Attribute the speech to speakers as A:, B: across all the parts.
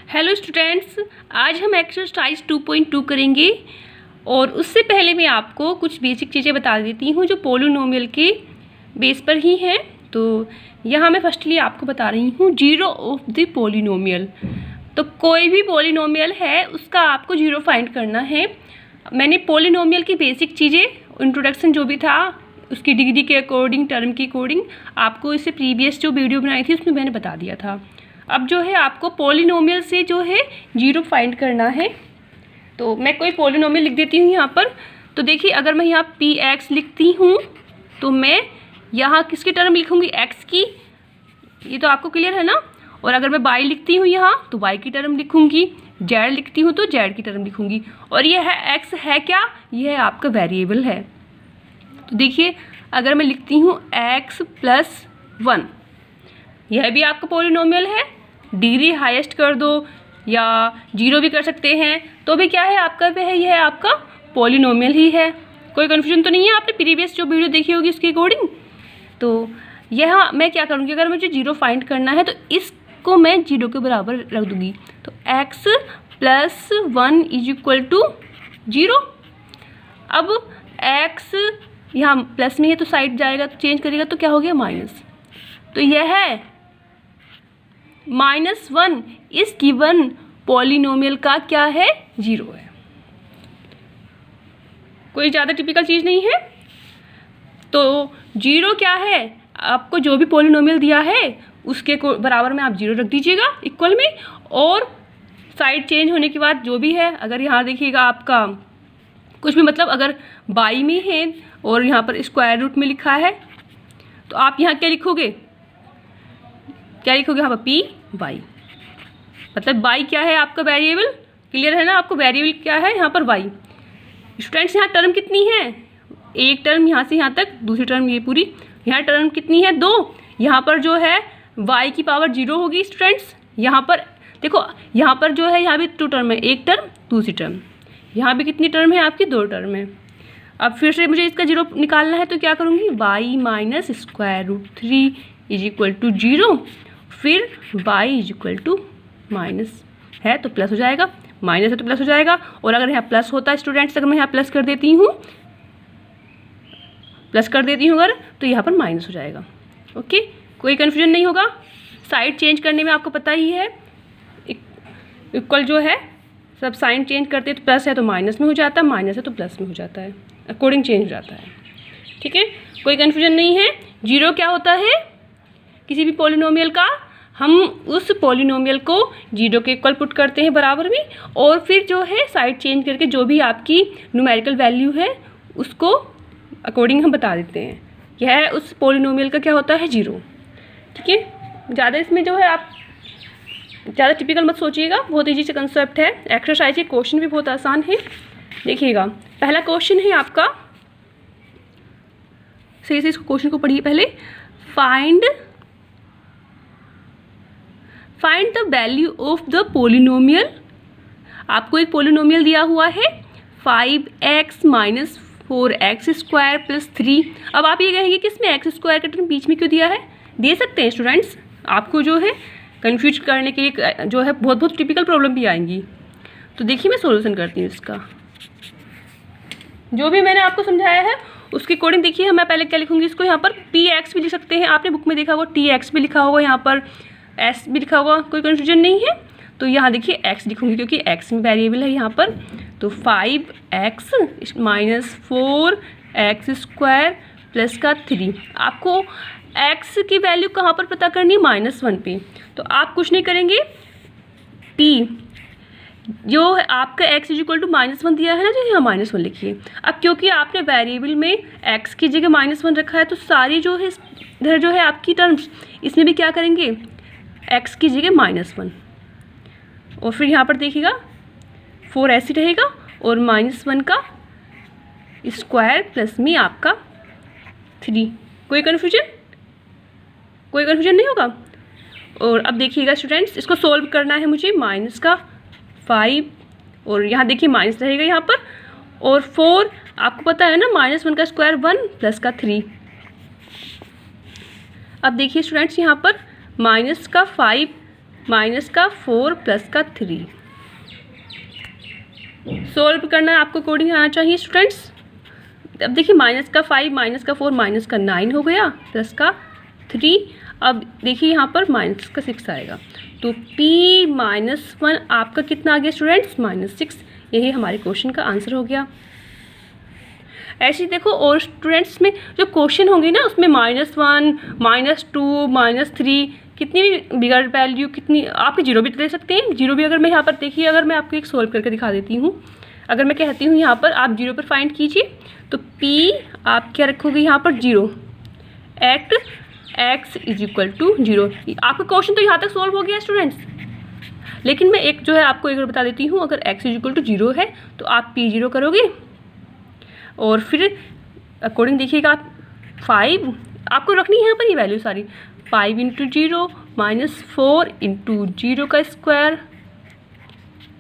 A: Hello students, आज हम exercise 2.2 करेंगे और उससे पहले मैं आपको कुछ बेसिक चीज़ें बता देती हूँ जो पोलिनोमियल के बेस पर ही हैं। तो यहाँ मैं फर्स्टली आपको बता रही हूँ जीरो ऑफ द पोलिनोमियल। तो कोई भी पोलिनोमियल है उसका आपको जीरो फाइंड करना है। मैंने पोलिनोमियल की बेसिक चीज़ें, इंट्रोडक्शन जो भी था उसकी डिग्री के अकॉर्डिंग, टर्म के अकॉर्डिंग आपको इससे प्रीवियस जो वीडियो बनाई थी उसमें मैंने बता दिया था। अब जो है आपको पोलिनोमियल से जो है जीरो फाइंड करना है। तो मैं कोई पोलिनोमियल लिख देती हूँ यहाँ पर। तो देखिए, अगर मैं यहाँ पी एक्स लिखती हूँ तो मैं यहाँ किसकी टर्म लिखूँगी? एक्स की। ये तो आपको क्लियर है ना। और अगर मैं वाई लिखती हूँ यहाँ तो वाई की टर्म लिखूँगी, जेड लिखती हूँ तो जेड की टर्म लिखूँगी। और ये है एक्स है क्या? ये है आपका वेरिएबल है। तो देखिए, अगर मैं लिखती हूँ एक्स प्लस 1, यह भी आपका पोलिनोमियल है। डिग्री हाईएस्ट कर दो या जीरो भी कर सकते हैं, तो भी क्या है आपका? वह है, यह है आपका पोलिनोमियल ही है। कोई कन्फ्यूजन तो नहीं है? आपने प्रीवियस जो वीडियो देखी होगी उसके अकॉर्डिंग। तो यहाँ मैं क्या करूँगी, अगर मुझे जीरो फाइंड करना है तो इसको मैं जीरो के बराबर रख दूँगी। तो x plus 1 is equal to zero. अब एक्स यहाँ प्लस में है तो साइड जाएगा, तो चेंज करेगा तो क्या हो गया? माइनस। तो यह है -1 इस गिवन पॉलिनोमियल का क्या है? जीरो है। कोई ज़्यादा टिपिकल चीज़ नहीं है। तो जीरो क्या है? आपको जो भी पॉलिनोमियल दिया है उसके बराबर में आप जीरो रख दीजिएगा इक्वल में, और साइड चेंज होने के बाद जो भी है, अगर यहाँ देखिएगा आपका कुछ भी मतलब अगर बाई में है और यहाँ पर स्क्वायर रूट में लिखा है तो आप यहाँ क्या लिखोगे? क्या लिखोगे यहाँ पर? P Y. मतलब वाई क्या है? आपका वेरिएबल। क्लियर है ना? आपको वेरिएबल क्या है यहाँ पर? वाई। स्टूडेंट्स, यहाँ टर्म कितनी है? एक टर्म यहाँ से यहाँ तक, दूसरी टर्म ये पूरी। यहाँ टर्म कितनी है? 2। यहाँ पर जो है वाई की पावर 0 होगी स्टूडेंट्स। यहाँ पर देखो, यहाँ पर जो है यहाँ भी 2 टर्म है, एक टर्म दूसरी टर्म। यहाँ भी कितनी टर्म है आपकी? 2 टर्म है। अब फिर से मुझे इसका जीरो निकालना है तो क्या करूँगी? Y minus square root 3 is equal to 0। फिर y is equal to minus है तो प्लस हो जाएगा, माइनस है तो प्लस हो जाएगा। और अगर यहाँ प्लस होता है स्टूडेंट्स, अगर मैं यहाँ प्लस कर देती हूँ अगर, तो यहाँ पर माइनस हो जाएगा। ओके, कोई कन्फ्यूजन नहीं होगा। साइड चेंज करने में आपको पता ही है, इक्वल जो है सब साइन चेंज करते हैं तो प्लस है तो माइनस में हो जाता है, माइनस है तो प्लस में हो जाता है, अकॉर्डिंग चेंज हो जाता है। ठीक है, कोई कन्फ्यूजन नहीं है। जीरो क्या होता है? किसी भी पॉलिनोमियल का हम उस पॉलिनोमियल को जीरो के इक्वल पुट करते हैं बराबर में, और फिर जो है साइड चेंज करके जो भी आपकी न्यूमेरिकल वैल्यू है उसको अकॉर्डिंग हम बता देते हैं। यह उस पॉलिनोमियल का क्या होता है? जीरो। ठीक है, ज़्यादा इसमें जो है आप ज़्यादा टिपिकल मत सोचिएगा, बहुत ईजी से कंसेप्ट है। एक्सरसाइज के क्वेश्चन भी बहुत आसान है। देखिएगा, पहला क्वेश्चन है आपका, सही से इस क्वेश्चन को पढ़िए पहले। Find the value of the polynomial. आपको एक पोलिनोमियल दिया हुआ है 5x minus 4x square plus 3। अब आप ये कहेंगे कि इसमें एक्स स्क्वायर का टर्म बीच में क्यों दिया है? दे सकते हैं स्टूडेंट्स, आपको जो है कंफ्यूज करने के लिए जो है बहुत टिपिकल प्रॉब्लम भी आएंगी। तो देखिए, मैं सोल्यूशन करती हूँ इसका। जो भी मैंने आपको समझाया है उसके अकॉर्डिंग देखिए, मैं पहले क्या लिखूँगी इसको। यहाँ पर पी एक्स भी लिख सकते हैं, आपने बुक में देखा होगा टी एक्स भी लिखा होगा, यहाँ पर एस भी लिखा होगा, कोई कन्फ्यूजन नहीं है। तो यहाँ देखिए एक्स लिखूँगी क्योंकि एक्स में वेरिएबल है यहाँ पर। तो 5x minus 4x square plus का 3। आपको x की वैल्यू कहाँ पर पता करनी है? -1 पे। तो आप कुछ नहीं करेंगे, p जो आपका x इज इक्वल टू -1 दिया है ना, जो यहाँ -1 लिखिए। अब क्योंकि आपने वेरिएबल में x की जगह -1 रखा है तो सारी जो है इधर जो है आपकी टर्म्स, इसमें भी क्या करेंगे? x की जगह -1। और फिर यहाँ पर देखिएगा 4 ऐसे रहेगा और -1 का स्क्वायर प्लस में आपका 3। कोई कन्फ्यूजन नहीं होगा। और अब देखिएगा स्टूडेंट्स, इसको सोल्व करना है मुझे। माइनस का 5 और यहाँ देखिए माइनस रहेगा यहाँ पर, और 4 आपको पता है ना, -1 का स्क्वायर 1 प्लस का 3। अब देखिए स्टूडेंट्स, यहाँ पर माइनस का 5 माइनस का 4 प्लस का 3। सोल्व करना है आपको कोडिंग आना चाहिए स्टूडेंट्स। अब देखिए माइनस का 5 माइनस का 4 माइनस का 9 हो गया प्लस का 3। अब देखिए यहाँ पर माइनस का 6 आएगा, तो p माइनस 1 आपका कितना आ गया स्टूडेंट्स, -6। यही हमारे क्वेश्चन का आंसर हो गया। ऐसे ही देखो और स्टूडेंट्स में जो क्वेश्चन होंगे ना उसमें -1 -2 -3 कितनी भी बिगड़ वैल्यू कितनी आपके जीरो भी दे सकते हैं। जीरो भी अगर मैं यहाँ पर देखिए, अगर मैं आपको एक सोल्व करके दिखा देती हूँ, अगर मैं कहती हूँ यहाँ पर आप जीरो पर फाइंड कीजिए, तो p आप क्या रखोगे यहाँ पर 0 at x is equal to 0। आपका क्वेश्चन तो यहाँ तक सोल्व हो गया स्टूडेंट्स, लेकिन मैं एक जो है आपको एक और बता देती हूँ। अगर x इज इक्वल टू 0 है तो आप p 0 करोगे और फिर अकॉर्डिंग देखिएगा आप 5 आपको रखनी है यहाँ पर ये वैल्यू सारी, 5 इंटू 0 -4 इंटू 0 का स्क्वायर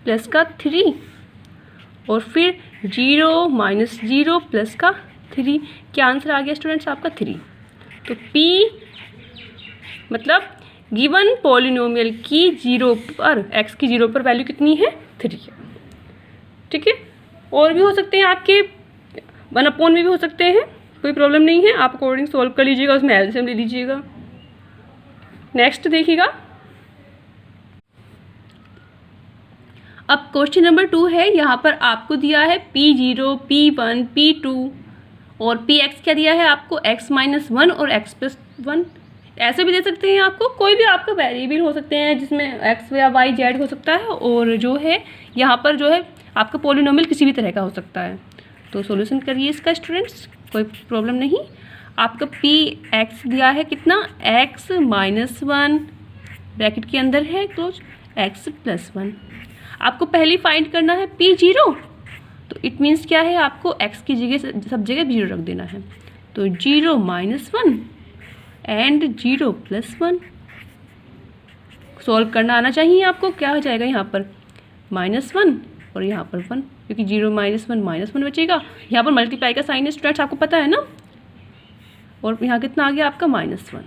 A: प्लस का 3 और फिर 0 -0 प्लस का 3। क्या आंसर आ गया स्टूडेंट्स आपका 3। तो p मतलब गिवन पॉलिनोमियल की 0 पर x की 0 पर वैल्यू कितनी है 3 है। ठीक है, और भी हो सकते हैं आपके 1/में भी हो सकते हैं, कोई प्रॉब्लम नहीं है। आप अकॉर्डिंग सोल्व कर लीजिएगा, उसमें एलसीएम ले लीजिएगा। नेक्स्ट देखिएगा, अब क्वेश्चन नंबर 2 है। यहाँ पर आपको दिया है p0 p1 p2 और px क्या दिया है आपको x -1 और x + 1। ऐसे भी दे सकते हैं आपको, कोई भी आपका वेरिएबल हो सकते हैं जिसमें x या y z हो सकता है, और जो है यहाँ पर जो है आपका पॉलिनोमियल किसी भी तरह का हो सकता है। तो सॉल्यूशन करिए इसका स्टूडेंट्स, कोई प्रॉब्लम नहीं। आपका px दिया है कितना x -1 ब्रैकेट के अंदर है क्लोज x + 1। आपको पहले फाइंड करना है p0, तो इट मीन्स क्या है आपको x की जगह सब जगह 0 रख देना है। तो 0 -1 एंड 0 + 1 सॉल्व करना आना चाहिए आपको। क्या हो जाएगा यहाँ पर -1 और यहाँ पर 1, क्योंकि 0 -1 -1 बचेगा। यहाँ पर मल्टीप्लाई का साइन है स्टूडेंट्स, आपको पता है ना। और यहाँ कितना आ गया आपका -1,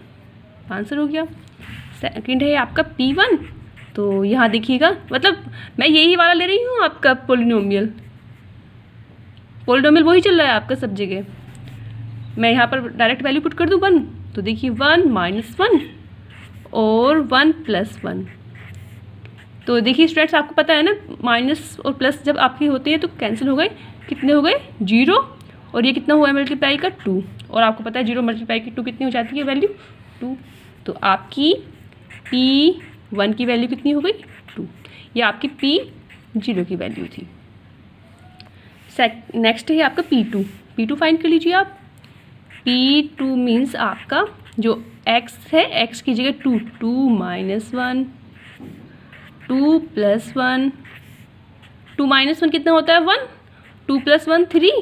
A: आंसर हो गया। सेकंड है आपका p1, तो यहाँ देखिएगा मतलब मैं यही वाला ले रही हूँ आपका पॉलिनोमियल वही चल रहा है आपका सब जगह। मैं यहाँ पर डायरेक्ट वैल्यू पुट कर दूँ 1, तो देखिए 1 -1 और 1 + 1। तो देखिए स्टूडेंट्स आपको पता है ना माइनस और प्लस जब आपके होते हैं तो कैंसिल हो गए, कितने हो गए 0, और ये कितना हुआ है मल्टीप्लाई का 2, और आपको पता है 0 मल्टीप्लाई की 2 कितनी हो जाती है वैल्यू 2। तो आपकी p1 की वैल्यू कितनी हो गई 2, ये आपकी p0 की वैल्यू थी। नेक्स्ट है आपका p2 फाइंड कर लीजिए आप। p2 मीन्स आपका जो x है x की जगह 2 -1 2 + 1 2 -1 कितना होता है 1, 2 + 1 3,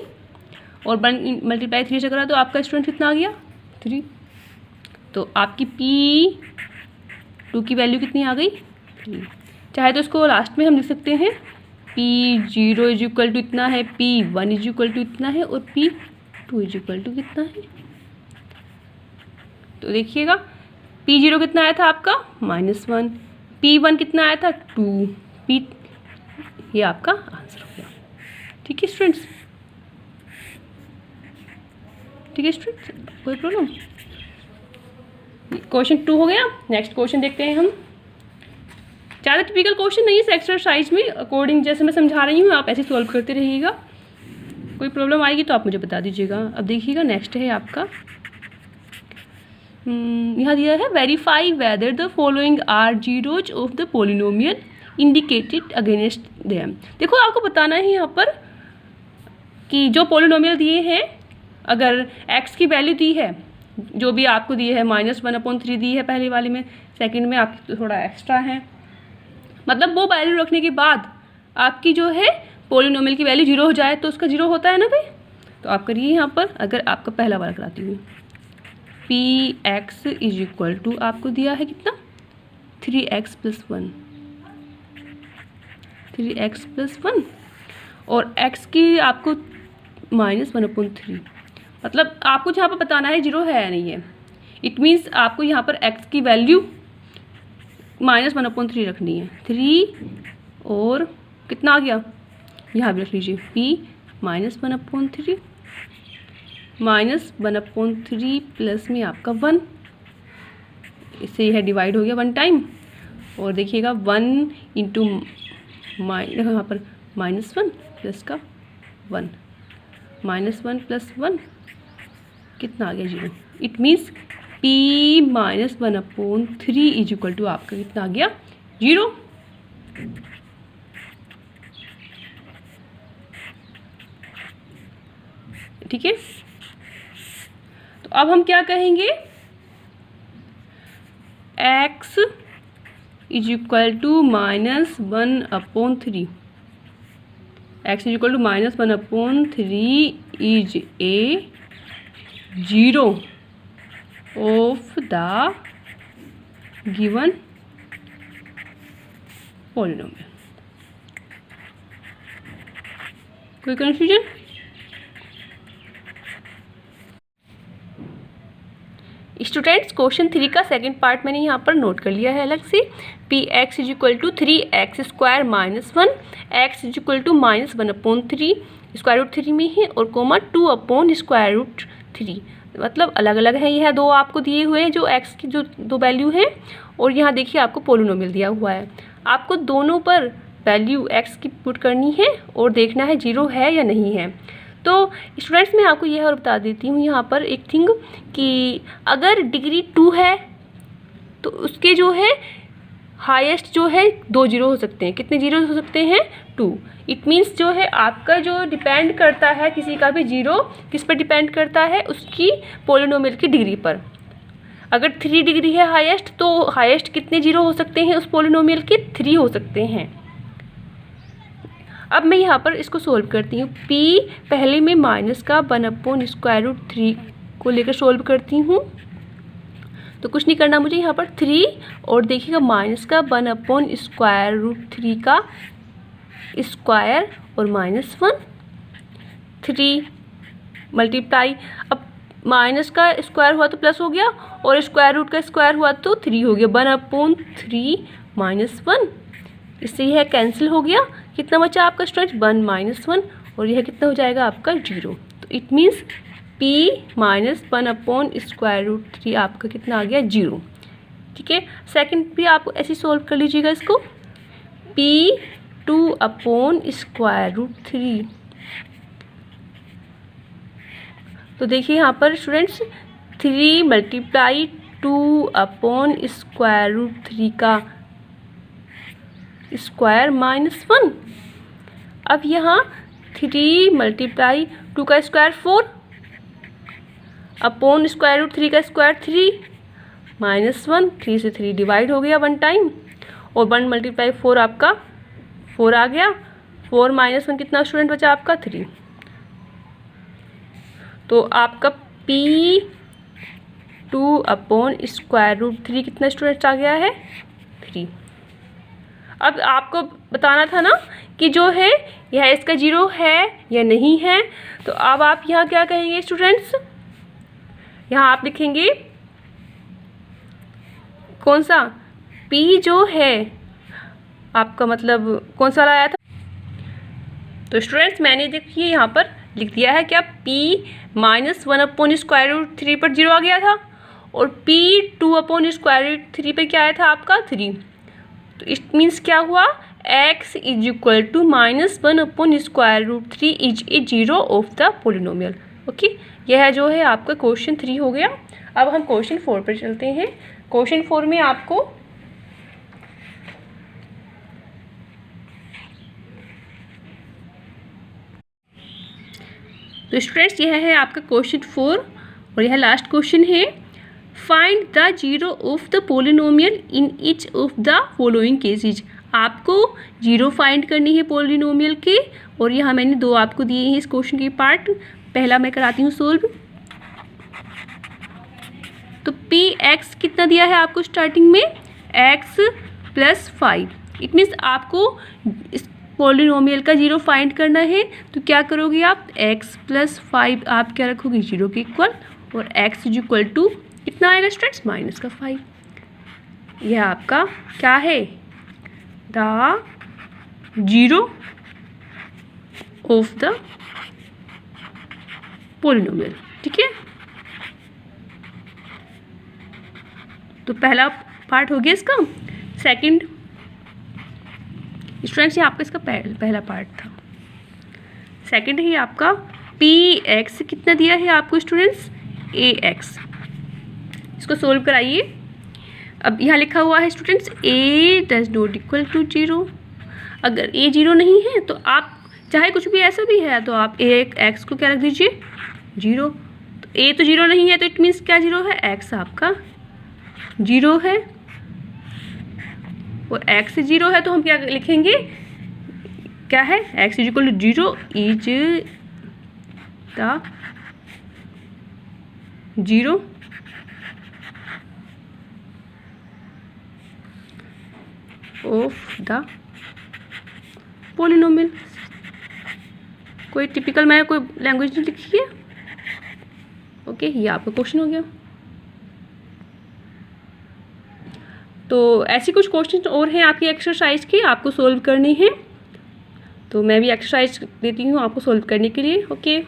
A: और 1 मल्टीप्लाई 3 से करा तो आपका स्टूडेंट कितना आ गया 3। तो आपकी p2 की वैल्यू कितनी आ गई 3। चाहे तो इसको लास्ट में हम लिख सकते हैं p0 इज इक्वल टू इतना है, p1 इज इक्वल टू इतना है, और p2 इज इक्वल टू कितना है। तो देखिएगा p0 कितना आया था आपका -1, p1 कितना आया था 2, ये आपका आंसर हो गया। ठीक है स्टूडेंट्स, कोई प्रॉब्लम। क्वेश्चन 2 हो गया। नेक्स्ट क्वेश्चन देखते हैं हम। ज़्यादा टिपिकल क्वेश्चन नहीं है इस एक्सरसाइज में, अकॉर्डिंग जैसे मैं समझा रही हूँ आप ऐसे सॉल्व करते रहिएगा। कोई प्रॉब्लम आएगी तो आप मुझे बता दीजिएगा। अब देखिएगा नेक्स्ट है आपका, यहाँ दिया है verify whether the following are zeros of the polynomial indicated against them. देखो आपको बताना है यहाँ पर कि जो पोलिनोमियल दिए हैं, अगर x की वैल्यू दी है जो भी आपको दी है -1/3 दी है पहले वाले में, सेकंड में आपकी थोड़ा एक्स्ट्रा है, मतलब वो वैल्यू रखने के बाद आपकी जो है पोलिनोमियल की वैल्यू 0 हो जाए तो उसका 0 होता है ना भाई। तो आप करिए यहाँ पर, अगर आपका पहला वाला कराती हूँ px इज इक्वल टू आपको दिया है कितना 3x + 1 3x + 1, और x की आपको -1/3, मतलब आपको जहाँ पर बताना है 0 है या नहीं है। इट मीन्स आपको यहाँ पर x की वैल्यू -1/3 रखनी है, 3 और कितना आ गया, यहाँ भी रख लीजिए p -1/3 -1/3 प्लस में आपका 1, इससे यह डिवाइड हो गया 1 टाइम। और देखिएगा 1 इंटू यहाँ पर -1 प्लस का 1, -1 प्लस 1 कितना आ गया 0। It means p -1/3 is equal to आपका कितना आ गया 0। ठीक है, तो अब हम क्या कहेंगे, x is equal to -1/3, x is equal to -1/3 is a 0 of the given polynomial. कोई कंफ्यूजन? स्टूडेंट्स, क्वेश्चन 3 का सेकंड पार्ट मैंने यहाँ पर नोट कर लिया है अलग से। P x is equal to 3x² -1, x is equal to -1/3 √3 में है और कोमा 2/√3, मतलब अलग अलग है। यह दो आपको दिए हुए हैं जो x की जो दो वैल्यू है, और यहाँ देखिए आपको पोलिनोमियल दिया हुआ है। आपको दोनों पर वैल्यू x की पुट करनी है और देखना है 0 है या नहीं है। तो स्टूडेंट्स, मैं आपको यह और बता देती हूँ यहाँ पर एक थिंग कि अगर डिग्री 2 है तो उसके जो है हाईएस्ट जो है 2 जीरो हो सकते हैं। कितने जीरो हो सकते हैं? 2। इट मीन्स जो है आपका जो डिपेंड करता है किसी का भी जीरो किस पर डिपेंड करता है, उसकी पोलिनोमियल की डिग्री पर। अगर 3 डिग्री है हाईएस्ट तो हाईएस्ट कितने जीरो हो सकते हैं उस पोलिनोमियल के? 3 हो सकते हैं। अब मैं यहाँ पर इसको सोल्व करती हूँ। p पहले मैं माइनस का 1/√3 को लेकर सोल्व करती हूँ, तो कुछ नहीं करना मुझे, यहाँ पर 3 और देखिएगा माइनस का 1/√3 का स्क्वायर और -1, 3 मल्टीप्लाई। अब माइनस का स्क्वायर हुआ तो प्लस हो गया और स्क्वायर रूट का स्क्वायर हुआ तो 3 हो गया, 1/3 -1, इससे यह कैंसिल हो गया। कितना बचा आपका स्टूडेंट? 1 -1 और यह कितना हो जाएगा आपका 0। तो इट मीन्स p -1/√3 आपका कितना आ गया 0। ठीक है, सेकंड भी आप ऐसे सोल्व कर लीजिएगा इसको। p 2/√3, तो देखिए यहाँ पर स्टूडेंट्स 3 मल्टीप्लाई 2/√3 का स्क्वायर -1। अब यहाँ 3 मल्टीप्लाई 2 का स्क्वायर 4 अपॉन √3 का स्क्वायर 3 -1, 3 से 3 डिवाइड हो गया 1 टाइम और 1 मल्टीप्लाई 4 आपका 4 आ गया। 4 -1 कितना स्टूडेंट बचा आपका? 3। तो आपका p 2/√3 कितना स्टूडेंट्स आ गया है? 3। अब आपको बताना था ना कि जो है यह इसका 0 है या नहीं है, तो अब आप यहाँ क्या कहेंगे स्टूडेंट्स? यहाँ आप लिखेंगे कौन सा? p जो है आपका मतलब कौन सा लाया था? तो स्टूडेंट्स मैंने देखिए यहाँ पर लिख दिया है क्या, p -1/√3 पर 0 आ गया था और p 2/√3 पर क्या आया था आपका? 3। तो इट मीन्स क्या हुआ? x is equal to -1/√3 is a 0 of the polynomial. Okay, यह जो है आपका क्वेश्चन 3 हो गया। अब हम क्वेश्चन 4 पर चलते हैं। क्वेश्चन 4 में आपको तो स्टूडेंट्स यह है आपका क्वेश्चन 4 और यह लास्ट क्वेश्चन है। Find the 0 of the polynomial in each of the following cases. आपको 0 फाइंड करनी है पोलिनोमियल के, और यहाँ मैंने 2 आपको दिए हैं इस क्वेश्चन के पार्ट। पहला मैं कराती हूँ सोल्व। तो px कितना दिया है आपको स्टार्टिंग में? x + 5। इट मीन्स आपको इस पॉलिनोमियल का 0 फाइंड करना है, तो क्या करोगे आप? x + 5 आप क्या रखोगे? 0 के इक्वल, और x इज इक्वल टू कितना आएगा स्टूडेंट्स? -5। यह आपका क्या है, the zero of the polynomial. ठीक है, तो पहला पार्ट हो गया इसका। सेकंड स्टूडेंट्स, ये आपका इसका पहला पार्ट था। सेकंड है आपका पी एक्स कितना दिया है आपको स्टूडेंट्स, ए एक्स। इसको सोल्व कराइए। अब यहाँ लिखा हुआ है students a does not equal to zero. अगर ए जीरो नहीं है तो आप चाहे कुछ भी ऐसा भी है तो आप ए एक्स को क्या रख दीजिए, जीरो। तो ए तो जीरो नहीं है तो इट मीन्स क्या जीरो है, एक्स आपका जीरो है और एक्स जीरो है तो हम क्या लिखेंगे, क्या है, x is equal to zero is the zero of the polynomial. कोई टिपिकल मैंने कोई लैंग्वेज नहीं लिखी है। ओके, ये आपका क्वेश्चन हो गया। तो ऐसी कुछ क्वेश्चन और हैं आपकी एक्सरसाइज के, आपको सोल्व करनी है। तो मैं भी एक्सरसाइज देती हूँ आपको सोल्व करने के लिए। ओके।